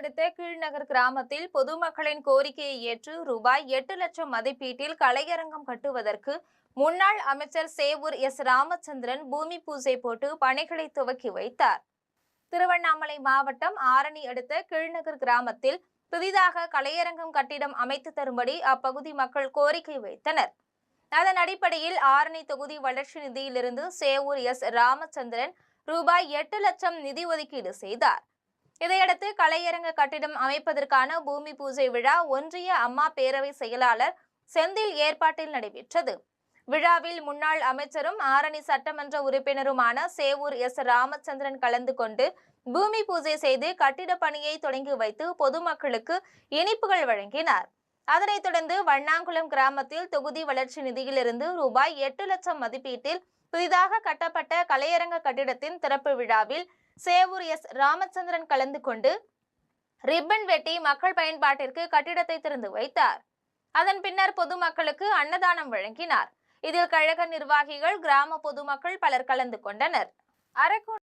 அடுத்த கீழ்நகர் கிராமத்தில் பொதுமக்களின் கோரிக்கையை ஏற்று ரூபாய் 8 லட்சம் மதிப்பீட்டில் கலையரங்கம் கட்டுவதற்கு முன்னாள் அமைச்சர் சேவூர் எஸ் ராமச்சந்திரன் பூமி பூஜை போட்டு பணிகளை துவக்கி வைத்தார். திருவண்ணாமலை மாவட்டம் ஆரணி அடுத்த கீழ்நகர் கிராமத்தில் புதிதாக கலையரங்கம் கட்டிடம் அமைத்து தரும்படி அப்பகுதி மக்கள் கோரிக்கை வைத்தனர். அதன் அடிப்படையில் ஆரணி தொகுதி வளர்ச்சி நிதியிலிருந்து சேவூர் எஸ் ராமச்சந்திரன் ரூபாய் 8 லட்சம் நிதி ஒதுக்கீடு செய்தார். இதையடுத்து கலையரங்க கட்டிடம் அமைப்பதற்கான பூமி பூஜை விழா ஒன்றிய அம்மா பேரவை செயலாளர் செந்தில் ஏற்பாட்டில் நடைபெற்றது. விழாவில் முன்னாள் அமைச்சரும் ஆரணி சட்டமன்ற உறுப்பினருமான சேவூர் எஸ் ராமச்சந்திரன் கலந்து கொண்டு பூமி பூஜை செய்து கட்டிட பணியை தொடங்கி வைத்து பொதுமக்களுக்கு இனிப்புகள் வழங்கினார். அதனைத் தொடர்ந்து வண்ணாங்குளம் கிராமத்தில் தொகுதி வளர்ச்சி நிதியிலிருந்து ரூபாய் 8 லட்சம் மதிப்பீட்டில் புதிதாக கட்டப்பட்ட கலையரங்க கட்டிடத்தின் திறப்பு விழாவில் சேவூர் எஸ் ராமச்சந்திரன் கலந்து கொண்டு ரிப்பன் வெட்டி மக்கள் பயன்பாட்டிற்கு கட்டிடத்தை திறந்து வைத்தார். அதன் பின்னர் பொதுமக்களுக்கு அன்னதானம் வழங்கினார். இதில் கழக நிர்வாகிகள், கிராம பொதுமக்கள் பலர் கலந்து கொண்டனர்.